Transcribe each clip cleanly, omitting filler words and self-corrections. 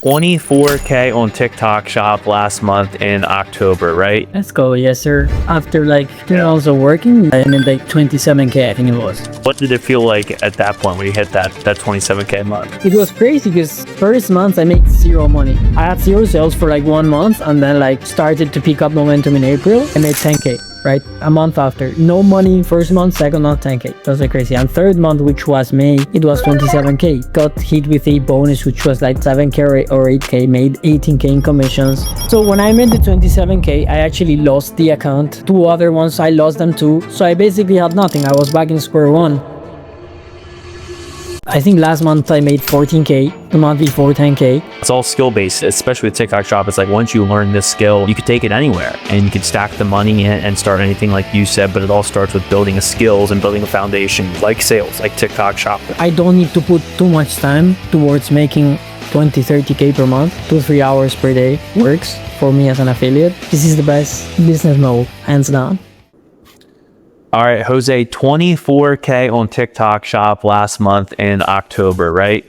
24K on TikTok shop last month in October, right? Let's go, yes sir. After like 2 hours of working, I made like 27K, I think it was. What did it feel like at that point when you hit that 27K month? It was crazy because first month I made zero money. I had zero sales for like 1 month and then like started to pick up momentum in April. I made 10K. Right, a month after, no money first month, second month 10K. That's like crazy. And third month, which was May, it was 27K. Got hit with a bonus which was like 7K or 8K, made 18K in commissions. So when I made the 27K, I actually lost the account. 2 other ones I lost them too, so I basically had nothing. I was back in square one. I think last month I made 14K, the month before 10K. It's all skill based, especially with TikTok shop. It's like once you learn this skill, you could take it anywhere and you can stack the money in and start anything like you said, but it all starts with building a skills and building a foundation like sales, like TikTok shop. I don't need to put too much time towards making 20-30K per month. 2-3 hours per day works for me as an affiliate. This is the best business model, hands down. All right, Jose, 24K on TikTok shop last month in October, right?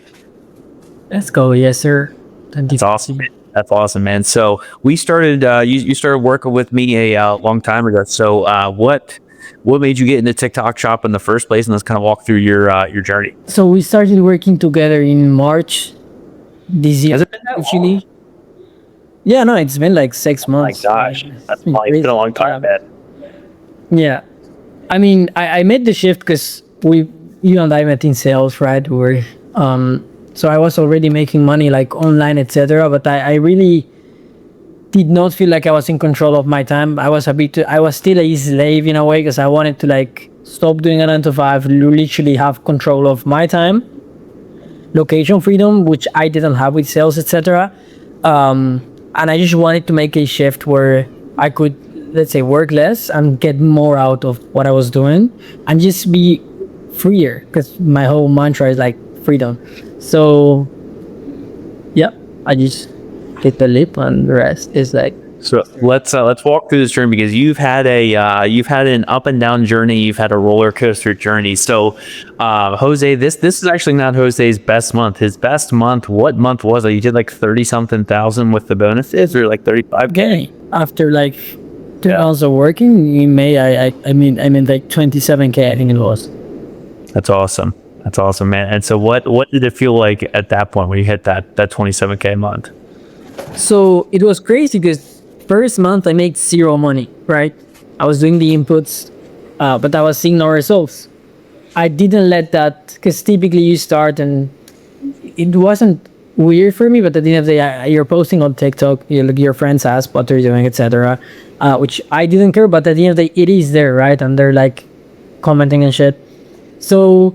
Let's go, yes sir. That's awesome. That's awesome, man. So we started, you started working with me a long time ago. So what made you get into TikTok shop in the first place? And let's kind of walk through your journey. So we started working together in March this year. Has it been that long? Yeah, no, it's been like 6 months. Oh my gosh, it's been a long time, man. Yeah. I mean, I made the shift because you and I met in sales, right? So I was already making money like online, etc. But I really did not feel like I was in control of my time. I was still a slave in a way because I wanted to like stop doing a 9 to 5, literally have control of my time, location freedom, which I didn't have with sales, etc. And I just wanted to make a shift where I could, let's say, work less and get more out of what I was doing and just be freer, because my whole mantra is like freedom. So yeah, I just hit the leap and the rest is like. So let's walk through this journey, because you've had an up and down journey. You've had a roller coaster journey. So Jose, this is actually not Jose's best month. His best month, what month was it? You did like 30 something thousand with the bonuses, or like 35K? Okay, after like 2 hours of working in May, I mean like 27K, I think it was. That's awesome. That's awesome, man. And so what did it feel like at that point when you hit that 27K month? So it was crazy because first month I made zero money, right? I was doing the inputs, but I was seeing no results. I didn't let that, because typically you start and it wasn't weird for me, but at the end of the day, you're posting on TikTok, your friends ask what they're doing, etc., which I didn't care, but at the end of the day, it is there, right? And they're like commenting and shit. So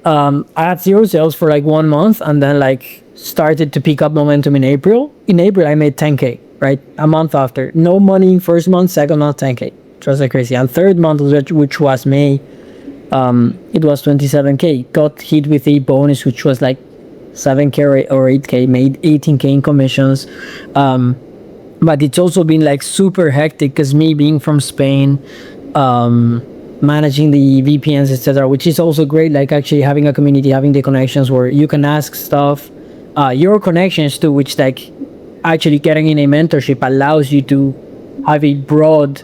I had zero sales for like 1 month and then like started to pick up momentum in April. In April, I made 10K, right? A month after. No money first month, second month, 10K. It was like crazy. And third month, which was May, it was 27K. Got hit with a bonus, which was like 7K or 8K, made 18K in commissions. But it's also been like super hectic because me being from Spain, managing the VPNs, etc., which is also great, like actually having a community, having the connections where you can ask stuff, your connections too, which like actually getting in a mentorship allows you to have a broad,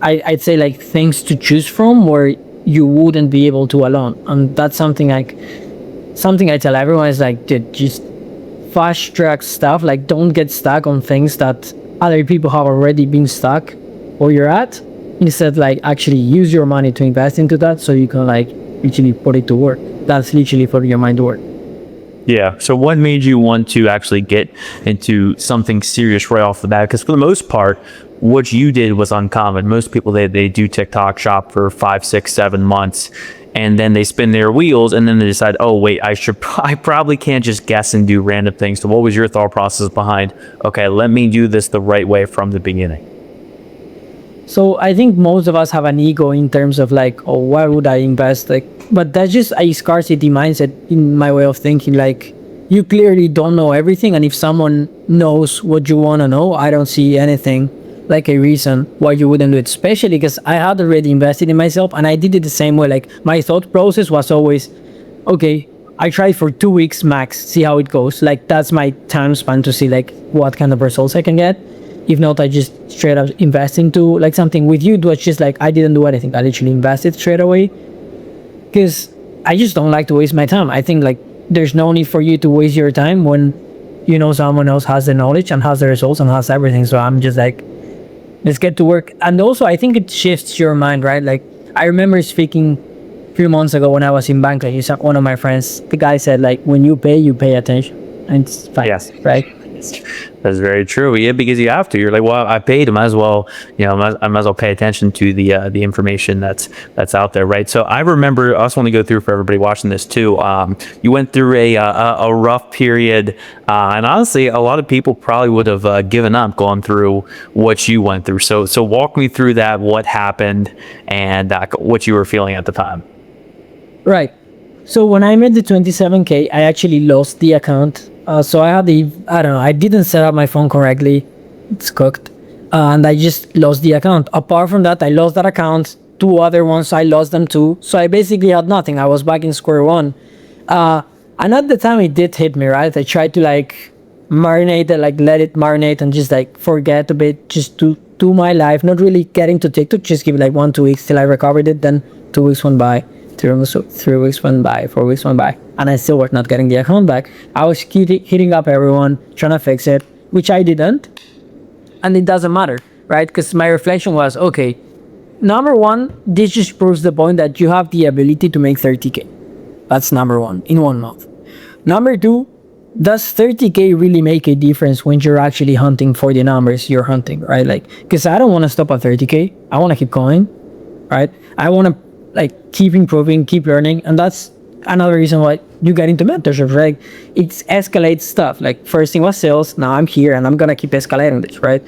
I'd say like things to choose from where you wouldn't be able to alone. And that's something I tell everyone is like, dude, just fast track stuff, like don't get stuck on things that other people have already been stuck where you're at. Instead, like actually use your money to invest into that so you can like literally put it to work. That's literally putting your mind to work. Yeah. So what made you want to actually get into something serious right off the bat? Because for the most part, what you did was uncommon. Most people, they do TikTok shop for 5, 6, 7 months, and then they spin their wheels, and then they decide, oh wait, I probably can't just guess and do random things. So what was your thought process behind, okay, let me do this the right way from the beginning? So I think most of us have an ego in terms of like, oh, why would I invest? Like, but that's just a scarcity mindset in my way of thinking. Like, you clearly don't know everything, and if someone knows what you want to know, I don't see anything like a reason why you wouldn't do it, especially because I had already invested in myself and I did it the same way. Like my thought process was always, okay, I try for 2 weeks max, see how it goes. Like that's my time span to see like what kind of results I can get. If not, I just straight up invest into like something. With you, it was just like I didn't do anything. I literally invested straight away because I just don't like to waste my time. I think like there's no need for you to waste your time when you know someone else has the knowledge and has the results and has everything. So I'm just like, let's get to work. And also, I think it shifts your mind, right? Like I remember speaking a few months ago when I was in Bangkok. One of my friends, the guy said like, when you pay attention, and it's fine, Yes. right? That's very true. Yeah, because you have to. You're like, well, I paid. I might as well, I might as well pay attention to the information that's out there, right? So I remember. I also want to go through for everybody watching this too. You went through a rough period, and honestly, a lot of people probably would have given up going through what you went through. So walk me through that. What happened, and what you were feeling at the time. Right. So when I made the 27K, I actually lost the account. So I had I don't know, I didn't set up my phone correctly. It's cooked. And I just lost the account. Apart from that, I lost that account. 2 other ones, I lost them too. So I basically had nothing. I was back in square one. And at the time it did hit me, right? I tried to like marinate it, like let it marinate and just like forget a bit, just to do my life, not really getting to TikTok, just give it like 1-2 weeks till I recovered it. Then 2 weeks went by. 3 weeks went by, 4 weeks went by, and I still was not getting the account back. I was hitting up everyone, trying to fix it, which I didn't. And it doesn't matter, right? Because my reflection was, okay, number one, this just proves the point that you have the ability to make 30K. That's number one, in 1 month. Number two, does 30K really make a difference when you're actually hunting for the numbers you're hunting, right? Like, because I don't want to stop at 30K. I want to keep going, right? I want to like keep improving, keep learning, and that's another reason why you get into mentorship, right? It escalates stuff. Like first thing was sales, now I'm here and I'm gonna keep escalating this, right?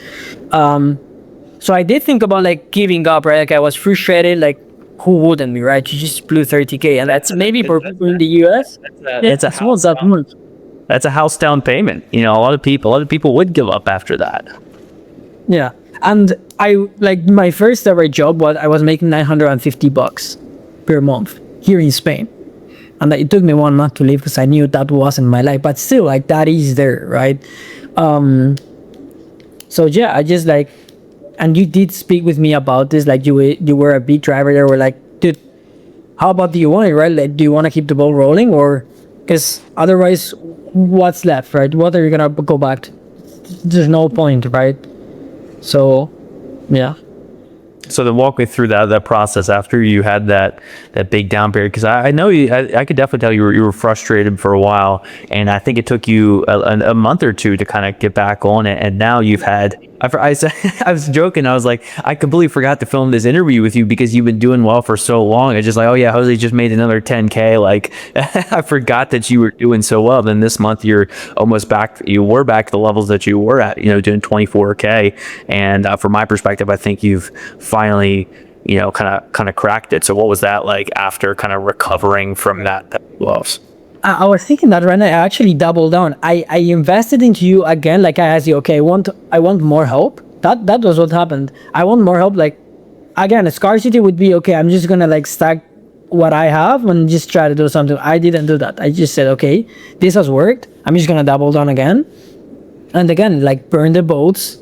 So I did think about like giving up, right? Like I was frustrated, like who wouldn't be, right? You just blew 30K, and that's maybe for people in the US. It's a house. That's a house down payment. A lot of people would give up after that. Yeah. And I like my first ever job was I was making $950 per month here in Spain, and it took me 1 month to leave because I knew that wasn't my life. But still, like that is there, right? So yeah, I just like, and you did speak with me about this. Like you were a big driver. They were like, dude, how about do you want it, right? Like, do you want to keep the ball rolling, or because otherwise, what's left, right? What are you gonna go back to? There's no point, right? So, yeah. So then walk me through that process after you had that big down period, because I know I could definitely tell you were frustrated for a while, and I think it took you a month or two to kind of get back on it, and now you've had. I was joking. I was like, I completely forgot to film this interview with you because you've been doing well for so long. It's just like, oh yeah, Jose just made another 10K. Like I forgot that you were doing so well. Then this month you're almost back. You were back to the levels that you were at. Doing 24K. And from my perspective, I think you've finally, kind of cracked it. So what was that like after kind of recovering from that loss? I was thinking that right now. I actually doubled down. I invested into you again. Like I asked you, okay, I want more help. That was what happened. I want more help. Like again, scarcity would be okay. I'm just gonna like stack what I have and just try to do something. I didn't do that. I just said, okay, this has worked. I'm just gonna double down again, and again, like burn the boats.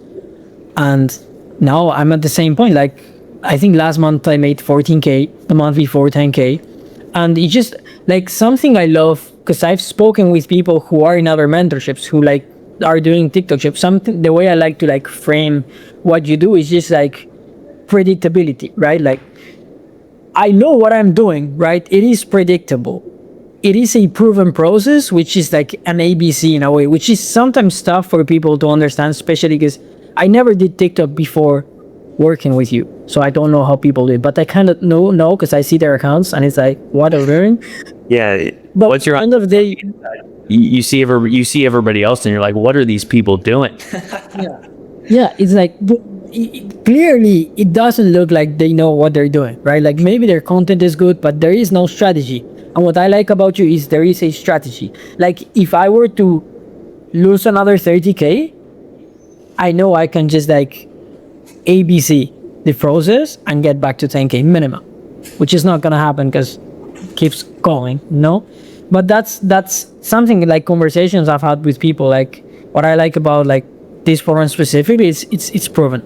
And now I'm at the same point. Like I think last month I made 14K. The month before 10K. And it's just like something I love, because I've spoken with people who are in other mentorships who like are doing TikTok ships. Something, the way I like to like frame what you do is just like predictability, right? Like I know what I'm doing, right? It is predictable. It is a proven process, which is like an ABC in a way, which is sometimes tough for people to understand, especially because I never did TikTok before working with you, so I don't know how people do it, but I kind of know because I see their accounts and it's like, what are they doing? Yeah, but what's your end of the day, you see everybody else and you're like, what are these people doing? yeah, it's like clearly it doesn't look like they know what they're doing, right? Like maybe their content is good, but there is no strategy. And what I like about you is there is a strategy. Like if I were to lose another 30K, I know I can just like ABC the process and get back to 10K minimum, which is not gonna happen because it keeps going, no? But that's something like conversations I've had with people. Like what I like about like this program specifically is it's proven.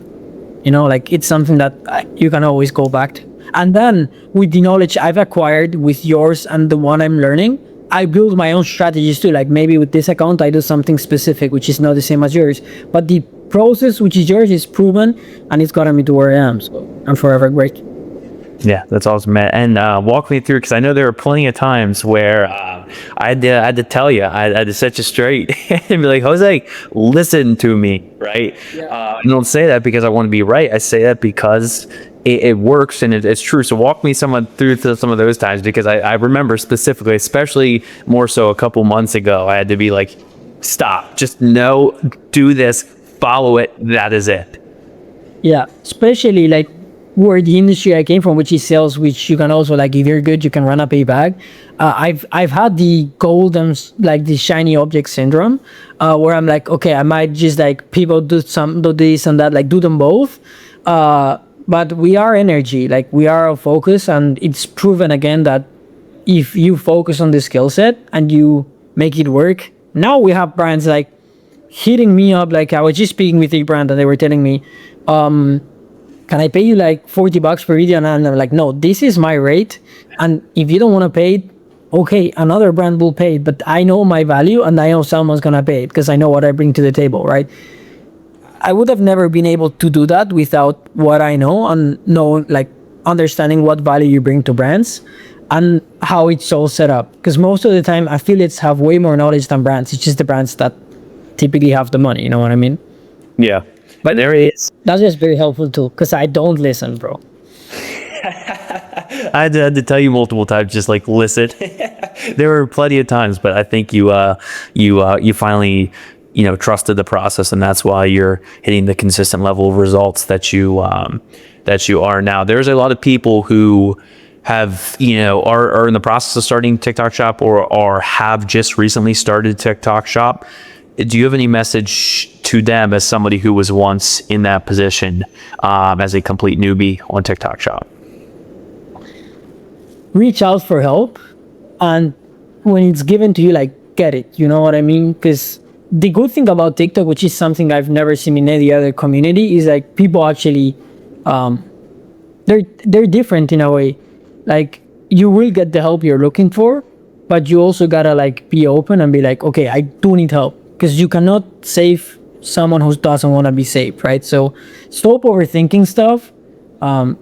You know, like it's something that you can always go back to. And then with the knowledge I've acquired with yours and the one I'm learning, I build my own strategies too. Like maybe with this account, I do something specific, which is not the same as yours. But the process, which is yours, is proven and it's gotten me to where I am. So I'm forever grateful. Yeah, that's awesome, man. And walk me through, because I know there were plenty of times where I had to tell you, I had to set you straight and be like, Jose, listen to me, right? I don't say that because I want to be right. I say that because it works and it's true. So walk me through some of those times, because I remember specifically, especially more so a couple months ago, I had to be like, stop, just no, do this, follow it, that is it. Yeah, especially like where the industry I came from, which is sales, which you can also like, if you're good, you can run a pay bag. I've had the golden, like the shiny object syndrome, where I'm like, okay, I might just like people do this and that, like do them both. But we are energy, like we are a focus, and it's proven again that if you focus on the skill set and you make it work. Now we have brands like hitting me up, like I was just speaking with a brand and they were telling me, can I pay you like $40 per video? And I'm like, no, this is my rate. And if you don't want to pay it, okay, another brand will pay it. But I know my value and I know someone's going to pay it because I know what I bring to the table, right? I would have never been able to do that without what I know and like understanding what value you bring to brands and how it's all set up. Because most of the time, affiliates have way more knowledge than brands. It's just the brands that typically have the money, you know what I mean? Yeah. But there is. That's just very helpful too, because I don't listen, bro. I had to tell you multiple times, just like listen. There were plenty of times, but I think you finally, trusted the process, and that's why you're hitting the consistent level of results that you are now. There's a lot of people who have, are in the process of starting TikTok Shop or have just recently started TikTok Shop. Do you have any message to them as somebody who was once in that position, as a complete newbie on TikTok Shop? Reach out for help, and when it's given to you, like, get it. You know what I mean? Because the good thing about TikTok, which is something I've never seen in any other community, is like people actually, they're different in a way. Like you will get the help you're looking for, but you also gotta like be open and be like, okay, I do need help, because you cannot save someone who doesn't want to be saved, right? So stop overthinking stuff.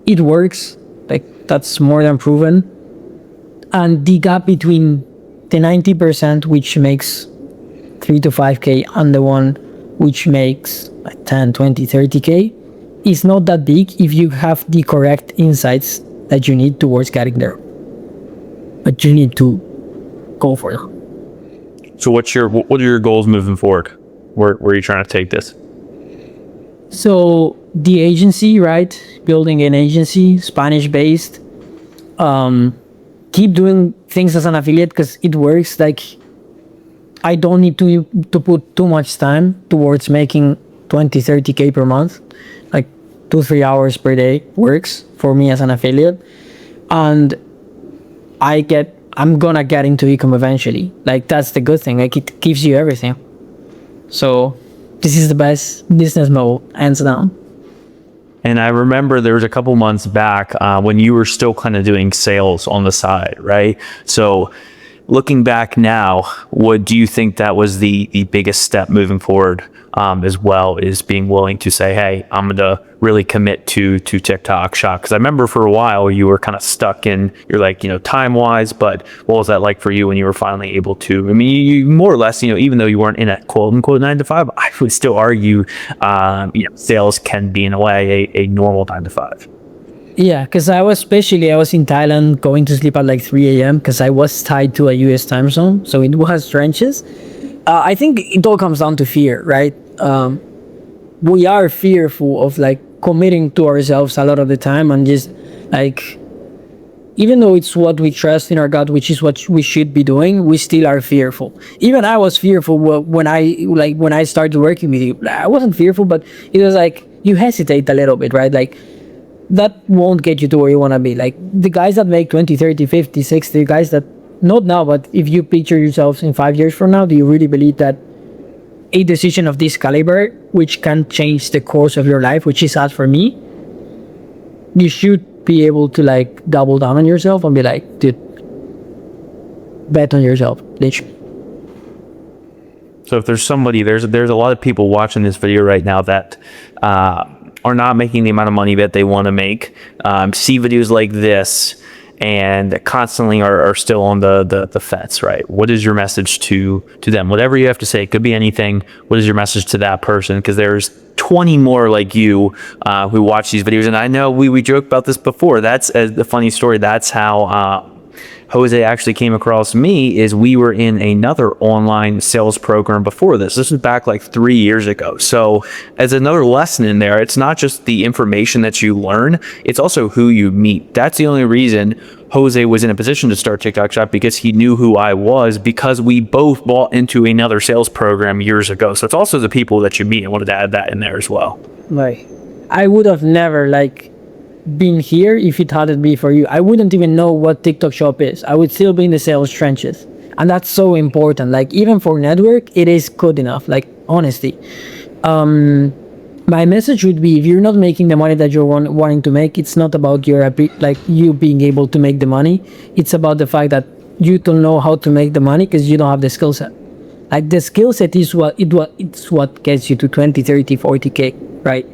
It works. Like that's more than proven. And the gap between the 90%, which makes 3 to 5K, and the one which makes like 10, 20, 30K is not that big if you have the correct insights that you need towards getting there. But you need to go for it. So what are your goals moving forward? Where are you trying to take this? So the agency, right? Building an agency, Spanish based. Keep doing things as an affiliate because it works. Like I don't need to put too much time towards making 20, 30K per month. Like 2-3 hours per day works for me as an affiliate. And I'm gonna get into ecom eventually. Like that's the good thing. Like it gives you everything. So this is the best business model, hands down. And I remember there was a couple months back when you were still kind of doing sales on the side, right? So looking back now, what do you think that was the biggest step moving forward, as well, is being willing to say, hey, I'm going to really commit to TikTok Shop? Because I remember for a while you were kind of stuck in, you're like, time wise, but what was that like for you when you were finally able to, I mean, you more or less, even though you weren't in a quote unquote 9 to 5, I would still argue, sales can be in a way a normal 9 to 5. Yeah, because I was in Thailand going to sleep at like 3 a.m. because I was tied to a US time zone. So it was trenches. I think it all comes down to fear, right? We are fearful of like committing to ourselves a lot of the time, and just like, even though it's what we trust in our gut, which is what we should be doing, we still are fearful. Even I was fearful when I started working with you. I wasn't fearful, but it was like you hesitate a little bit, right? Like that won't get you to where you want to be. Like the guys that make 20, 30, 50, 60, guys that not now, but if you picture yourselves in 5 years from now, do you really believe that a decision of this caliber, which can change the course of your life, which is hard for me, you should be able to like double down on yourself and be like, dude, bet on yourself, literally. So if there's somebody, there's a lot of people watching this video right now that are not making the amount of money that they want to make, see videos like this, and constantly are still on the fence, right? What is your message to them? Whatever you have to say, it could be anything. What is your message to that person? Because there's 20 more like you who watch these videos, and I know we joked about this before. That's the funny story. That's how Jose actually came across me. Is we were in another online sales program before this. This was back like 3 years ago. So as another lesson in there, it's not just the information that you learn, it's also who you meet. That's the only reason Jose was in a position to start TikTok Shop, because he knew who I was, because we both bought into another sales program years ago. So it's also the people that you meet. I wanted to add that in there as well. Like, I would have never like been here if it hadn't been for you. I wouldn't even know what TikTok Shop is. I would still be in the sales trenches. And that's so important. Like, even for network, it is good enough. Like, honestly. My message would be, if you're not making the money that you're wanting to make, it's not about your like you being able to make the money. It's about the fact that you don't know how to make the money because you don't have the skill set. Like, the skill set is it's what gets you to 20, 30, 40K, right?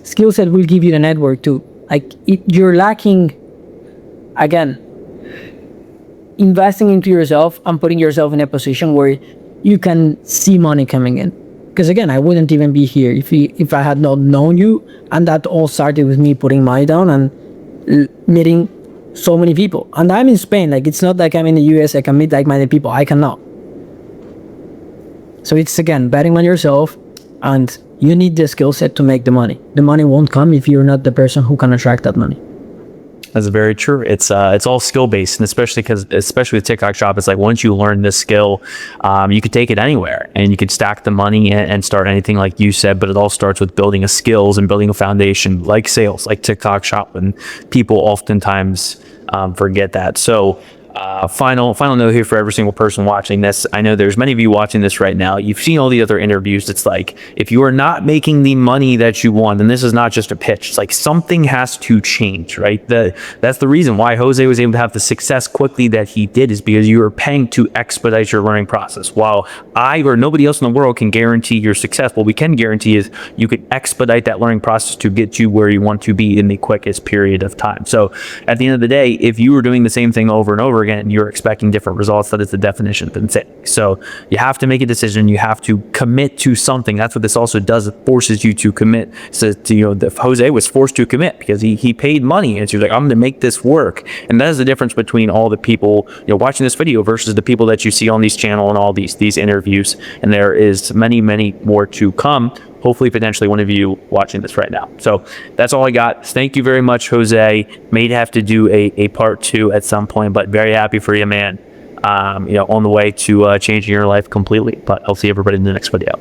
Skill set will give you the network too. Like, you're lacking, again, investing into yourself and putting yourself in a position where you can see money coming in. Because again, I wouldn't even be here if I had not known you, and that all started with me putting money down and meeting so many people. And I'm in Spain. Like, it's not like I'm in the US. I can meet like-minded people. I cannot. So it's, again, betting on yourself, and you need the skill set to make the money. The money won't come if you're not the person who can attract that money. That's very true. It's all skill based, and especially with TikTok Shop, it's like once you learn this skill, you could take it anywhere, and you could stack the money and start anything, like you said. But it all starts with building a skills and building a foundation, like sales, like TikTok Shop, and people oftentimes forget that. So final note here for every single person watching this. I know there's many of you watching this right now. You've seen all the other interviews. It's like, if you are not making the money that you want, and this is not just a pitch, it's like something has to change, right? That's the reason why Jose was able to have the success quickly that he did, is because you were paying to expedite your learning process. While I or nobody else in the world can guarantee your success, what we can guarantee is you can expedite that learning process to get you where you want to be in the quickest period of time. So at the end of the day, if you were doing the same thing over and over again, and you're expecting different results, that is the definition of insanity. So you have to make a decision. You have to commit to something. That's what this also does. It forces you to commit. So Jose was forced to commit because he paid money, and so he's like, I'm going to make this work. And that is the difference between all the people watching this video versus the people that you see on these channel and all these interviews. And there is many more to come. Hopefully, potentially one of you watching this right now. So that's all I got. Thank you very much, Jose. May have to do a part 2 at some point, but very happy for you, man. On the way to changing your life completely. But I'll see everybody in the next video.